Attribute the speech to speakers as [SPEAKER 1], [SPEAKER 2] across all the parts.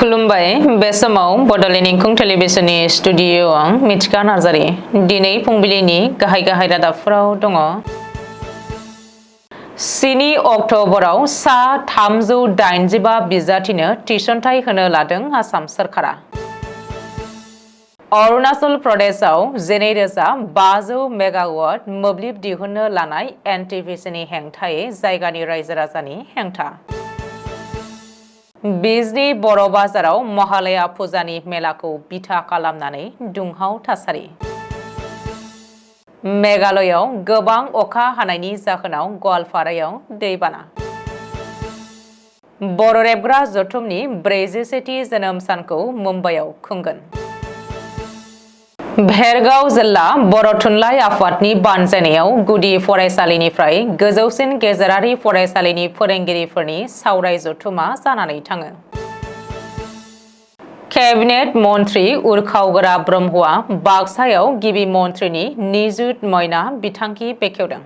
[SPEAKER 1] खुलुमबाय बे समाव बडलेण्ड इंखं टेलिभिजननि स्टुडिअ आं मिथिका नार्जारि दिनै फुंबिलिनि गाहाय रादाबफोराव दङ। 7 अक्ट'बराव सा 385 बिजाथिनो थिसनथाइ होनो लादों आसाम सोरखारा। अरुणाचल प्रदेशआव 12,500 मेगावाट मोब्लिब दिहुननो लानाय एनटिपिसिनि हेंथायै जायगानि रायजो राजानि हेंथा। बिजनी बर' बाजाराव महालया फुजानि मेलाखौ बिथा खालामनानै दुंहाव थासारि। मेघालयआव गोबां अखा हानायनि जाहोनाव गवालपारायाव दैबाना। बर' रेबग्रा जथुमनि 41थि जोनोम सानखौ मुम्बाइआव खुंगोन। भेरगाव जिल्ला बर' थुनलाइ आफादनि बानजायनायाव गुदि फरायसालिनिफ्राय गोजौसिन गेजेरारि फरायसालिनि फोरोंगिरिफोरनि सावराय जथुमा जानानै थाङो। केबिनेट मन्त्रि उरखावगोरा ब्रह्मआ बाक्सायाव गिबि मन्त्रिनि निजुत मयना बिथांखि बेखेवदों।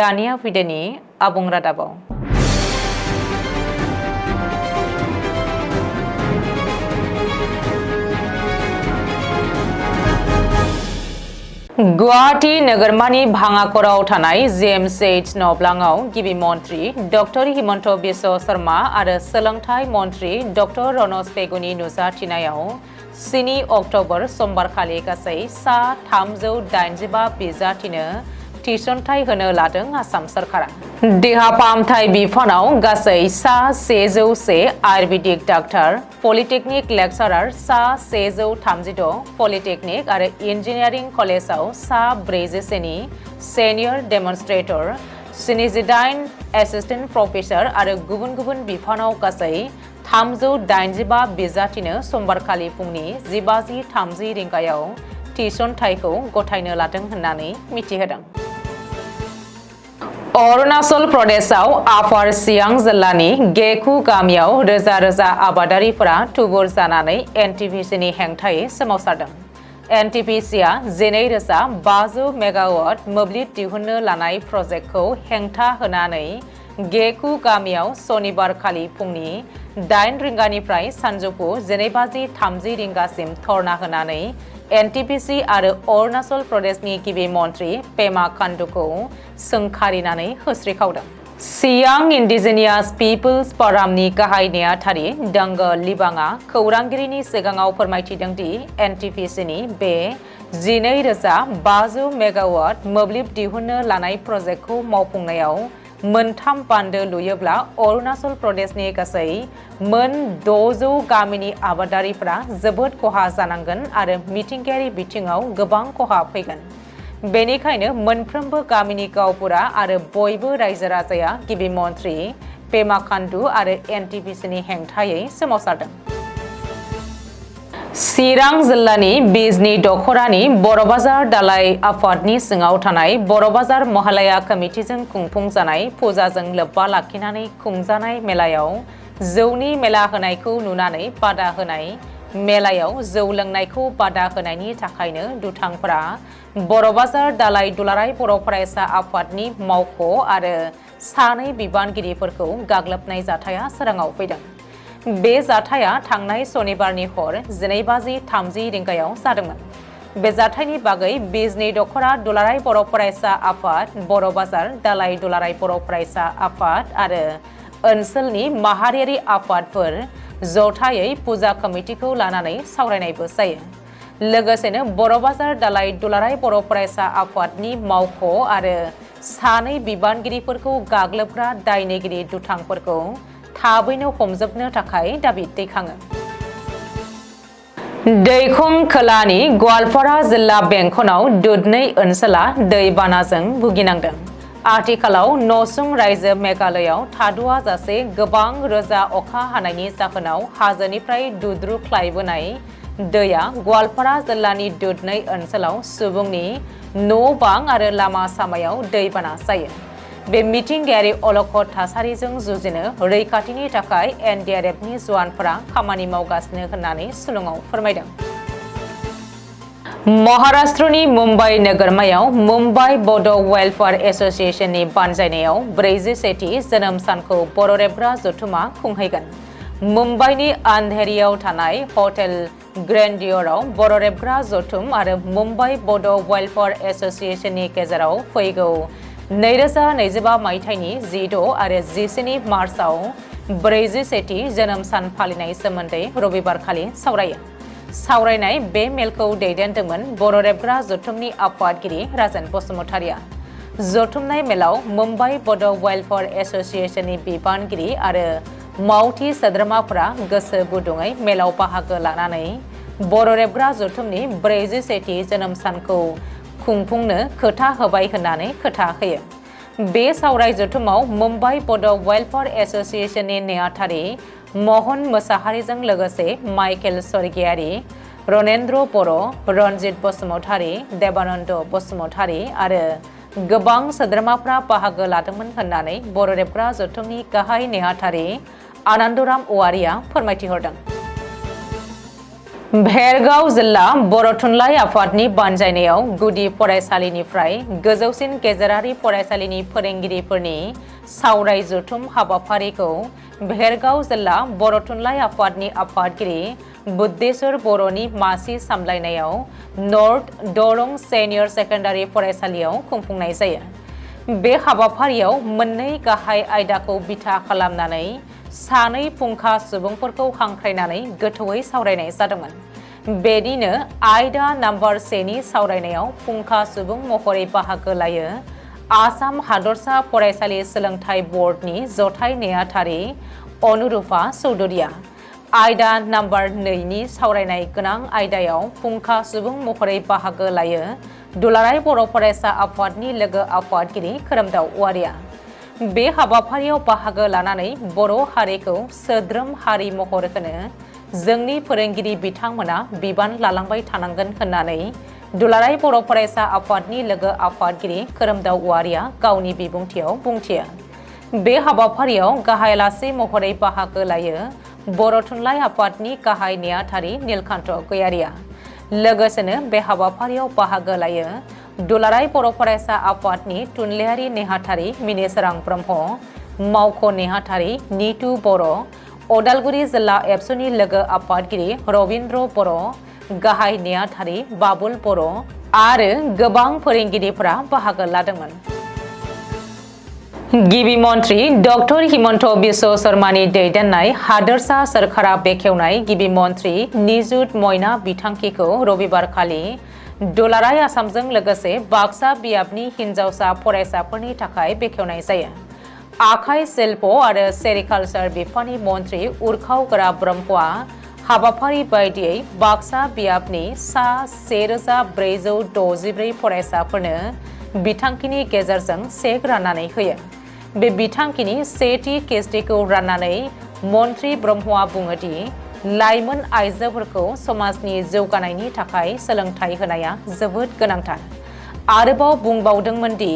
[SPEAKER 1] दानिया भिडिअनि आबुं रादाबाव। गुवाहाटी नोगोरमानि भाङाखराव थानाय GMCH नब्लाङाव गिबि मन्त्रि डक्टर हिमन्त बिश्व शर्मा आरो सोलोंथाइ मन्त्रि डक्टर रनज पेगुनि नुजाथिनायाव 7 अक्ट'बर समबारखालि गासै सा 385 बिजाथिनो थिसनथाइ होनो लादों आसाम सोरखारा। देहा फाहामथाय बिफानाव गासै सा 101 आयुर्वेदिक डाक्टार, पलिटेकनिक लेक्सारार सा 136, पलिटेकनिक आरो इन्जिनियारिं कलेजाव सा 41नि सेनियर डेमनस्ट्रेटर, 78 एसिस्टेन्ट प्रफेसार आरो गुबुन गुबुन बिफानाव गासै 385 बिजाथिनो समबारखालि फुंनि 15:30 रिंगायाव थिसनथाइखौ गथायनो लादों होननानै मिथिहोदों। अरुणाचल प्रदेशआव आपार सियांग जिल्लानि गेकु गामियाव रोजा रोजा आबादारिफोरा थुबुर जानानै एनटिपिसिनि हेंथायै सोमावसारदों। एनटिपिसिआ 12,500 मेगावाट मोब्लिब दिहुननो लानाय प्रजेक्टखौ हेंथा होनानै गेकु गामियाव सनिबारखालि फुंनि 8 रिंगानिफ्राय सानजौफु 12:30 रिंगासिम धर्ना होनानै एनटिपिसि आरो अरुणाचल प्रदेशनि गिबि मन्त्रि पेमा खान्डुखौ सोंखारिनानै होस्रिखावदों। सियांग इन्डिजिनियास पिपल्स फरामनि गाहाय नेहाथारि दंग लिबाङा खौरांगिरिनि सिगाङाव फोरमायथिदों दि एनटिपिसिनि बे 12,500 मेगावाट मोब्लिब दिहुननो लानाय प्रजेक्टखौ मावफुंनायाव 3 बान्दो लुयोब्ला अरुणाचल प्रदेशनि गासै 600 गामिनि आबादारिफोरा जोबोद खहा जानांगोन आरो मिथिंगायारि बिथिङाव गोबां खहा फैगोन। बेनिखायनो मोनफ्रोमबो गामिनि गावबुरा आरो बयबो रायजो राजाया गिबि मन्त्रि पेमा खान्डु आरो एनटिपिसिनि हेंथायै सोमावसारदों। चिरां जिल्लानि बिजनी दख'रानि बर' बाजार दालाइ आफादनि सिङाव थानाय बर' बाजार महालया कमिटिजों खुंफुंजानाय फुजाजों लोब्बा लाखिनानै खुंजानाय मेलायाव जौनि मेला होनायखौ नुनानै बादा होनाय, मेलायाव जौ लोंनायखौ बादा होनायनि थाखायनो दुथांफोरा बर' बाजार दालाइ दुलाराय बर' फरायसा आफादनि मावख' आरो 2 बिबानगिरिफोरखौ गाग्लोबनाय जाथाया सोराङाव फैदों। बे जाथाया थांनाय सनिबारनि हर 12:30 रिंगायाव जादोंमोन। बे जाथायनि बागै बिजनी दख'रा दुलाराय बर' फरायसा आफाद, बर' बाजार दालाइ दुलाराय बर' फरायसा आफाद आरो ओनसोलनि माहारियारि आफादफोर जथायै फुजा कमिटिखौ लानानै सावरायनायबो जायो। लोगोसेनो बर' बाजार दालाइ दुलाराय बर' फरायसा आफादनि मावख' आरो 2 बिबानगिरिफोरखौ गाग्लोबग्रा दायनिगिरि दुथांफोरखौ थाबैनो हमजोबनो थाखाय दाबि दैखाङो। दैखं खोलानि गवालपारा जिल्ला बेंखनाव दुधनै ओनसोला दैबानाजों भुगिनांदों। आथिखालाव नसुं रायजो मेघालयआव थाद'आ जासे गोबां रोजा अखा हानायनि जाहोनाव हाजोनिफ्राय दुद्रुख्लायबोनाय दैया गवालपारा जिल्लानि दुधनै ओनसोलाव सुबुंनि न' बां आरो लामा सामायाव दैबाना जायो। बे मिथिंगायारि अलखद थासारिजों जुजिनो रैखाथिनि थाखाय एनडीआरएफनि जवानफोरा खामानि मावगासिनो होननानै सुलुङाव फोरमायदों। महाराष्ट्रनि मुम्बाइ नोगोरमायाव मुम्बाइ बड' वेलफेयार एस'सिएशननि बानजायनायाव 41थि जोनोम सानखौ बर' रेबग्रा जथुमा खुंहैगोन। मुम्बाइनि आन्धेरियाव थानाय हटेल ग्रेन्डियराव बर' रेबग्रा जथुम आरो मुम्बाइ बड' वेलफेयार एस'सिएशननि गेजेराव फैगौ 2025 मायथाइनि 16 आरो 17 मार्चआव 41थि जोनोम सान फालिनाय सोमोन्दै रबिबारखालि सावरायनाय बे मेलखौ दैदेनदोंमोन बर' रेबग्रा जथुमनि आफादगिरि राजेन बसुमतारिया। जथुमनाय मेलाव मुम्बाइ बड' वेलफेयार एस'सिएशननि बिबानगिरि आरो मावथि सोद्रोमाफोरा गोसो गुदुङै मेलाव बाहागो लानानै बर' रेबग्रा जथुमनि 41थि जोनोम सानखौ खुंफुंनो खोथा होबाय होननानै खोथा होयो। बे सावराय जथुमाव मुम्बाइ बड' वेलफेयार एस'सिएशननि नेहाथारि महन मोसाहारिजों लोगोसे माइकेल स्वर्गियारि, रनेन्द्र बर', रनजित बसुमतारि, देबानन्द बसुमतारि आरो गोबां सोद्रोमाफ्रा बाहागो लादोंमोन होननानै बर' रेबग्रा जथुमनि गाहाय नेहाथारि आनन्दराम औवारिया फोरमायथिहरदों। भेरगाव जिल्ला बर' थुनलाइ आफादनि बानजायनायाव गुदि फरायसालिनिफ्राय गोजौसिन गेजेरारि फरायसालिनि फोरोंगिरिफोरनि सावराय जथुम हाबाफारिखौ भेरगाव जिल्ला बर' थुनलाइ आफादनि आफादगिरि बुद्धेश्वर बर'नि मासि सामलायनायाव नर्थ दरं सेनियर सेकेन्डारि फरायसालियाव खुंफुंनाय जायो। बे हाबाफारियाव मोननै गाहाय आयदाखौ बिथा खालामनानै सानै फुंखा सुबुंफोरखौ हांख्रायनानै गोथौयै सावरायनाय जादोंमोन। बेनिनो आयदा नाम्बार 1नि सावरायनायाव फुंखा सुबुं महरै बाहागो लायो आसाम हादरसा फरायसालि सोलोंथाइ बर्डनि जथाइ नेहाथारि अनुरुपा चौधुरिया। आयदा नाम्बार 2नि सावरायनाय गोनां आयदायाव फुंखा सुबुं महरै बाहागो लायो दुलाराय बर' फरायसा आफादनि लोगो आफादगिरि खोरोमदाव औवारिया। बे हाबाफारियाव बाहागो लानानै बर' हारिखौ सोद्रोम हारि महर होनो जोंनि फोरोंगिरि बिथांमोना बिबान लालांबाय थानांगोन होननानै दुलाराय बर' फरायसा आफादनि लोगो आफादगिरि खोरोमदाव औवारिया गावनि बिबुंथियाव बुंथियो। बे हाबाफारियाव गाहाय आलासि महरै बाहागो लायो बर' थुनलाइ आफादनि गाहाय नेहाथारि नीलकान्त गयारिया। लोगोसेनो बे हाबाफारियाव बाहागो लायो दुलाराय बर' फरायसा आफादनि थुनलाइयारि नेहाथारि मिनिसोरां ब्रह्म, मावख' नेहाथारि नितु बर', अदालगुरि जिल्ला एबसुनि लोगो आफादगिरि रबिन्द्र बर', गाहाय नेहाथारि बाबुल बर' आरो गोबां फोरोंगिरिफोरा बाहागो लादोंमोन। गिबि मन्त्रि डक्टर हिमन्त बिश्व शर्मानि दैदेननाय हादोरसा सोरखारा बेखेवनाय गिबि मन्त्रि निजुत मयना बिथांखिखौ रबिबारखालि दुलाराय आसामजों लोगोसे बाक्सा बियाबनि हिन्जावसा फरायसाफोरनि थाखाय बेखेवनाय जायो। आखाइ शिल्प आरो सेरिकालचार बिफाननि मन्त्रि उरखाव ब्रह्मआ हाबाफारि बायदियै बाक्सा बियाबनि सा 1464 फरायसाफोरनो बिथांखिनि गेजेरजों चेक राननानै होयो। बे बिथांखिनि सेथि किस्तिखौ राननानै मन्त्रि ब्रह्मआ बुङोदि लाइमोन आइजोफोरखौ समाजनि जौगानायनि थाखाय सोलोंथाइ होनाया जोबोद गोनांथार। आरोबाव बुंबावदोंमोन दि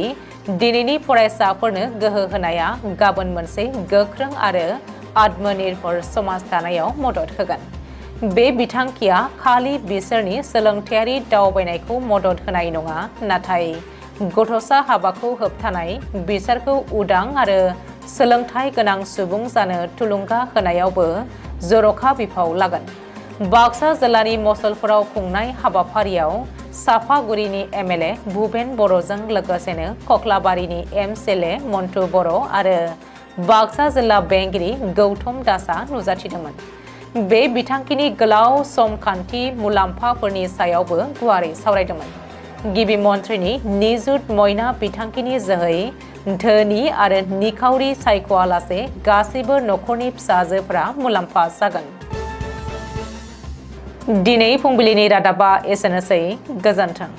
[SPEAKER 1] दिनैनि फरायसाफोरनो गोहो होनाया गाबोन मोनसे गोख्रों आरो आत्मनिर्भर समाज दानायाव मदद होगोन। बे बिथांखिया खालि बिसोरनि सोलोंथायारि दावबायनायखौ मदद होनाय नङा, नाथाय गथ'सा हाबाखौ होबथानाय, बिसोरखौ उदां आरो सोलोंथाइ गोनां सुबुं जानो थुलुंगा होनायावबो जर'खा बिफाव लागोन। बाक्सा जिल्लानि मसलपुराव खुंनाय हाबाफारियाव साफागुरिनि एमएलए भुपेन बर'जों लोगोसेनो कक्लाबारिनि एमसिएलए मन्टु बर' आरो बाक्सा जिल्ला बेंगिरि गौतम दासआ नुजाथिदोंमोन। बे बिथांखिनि गोलाव समखान्थि मुलाम्फाफोरनि सायावबो गुवारै सावरायदोंमोन। गिबि मन्त्रिनि निजुत मयना बिथांखिनि जोहै धोनि आरो निखावरि सायख'आलासे गासैबो नखरनि फिसाजोफोरा मुलाम्फा जागोन। दिनै फुंबिलिनि रादाबा एसेनोसै। गोजोन्थों।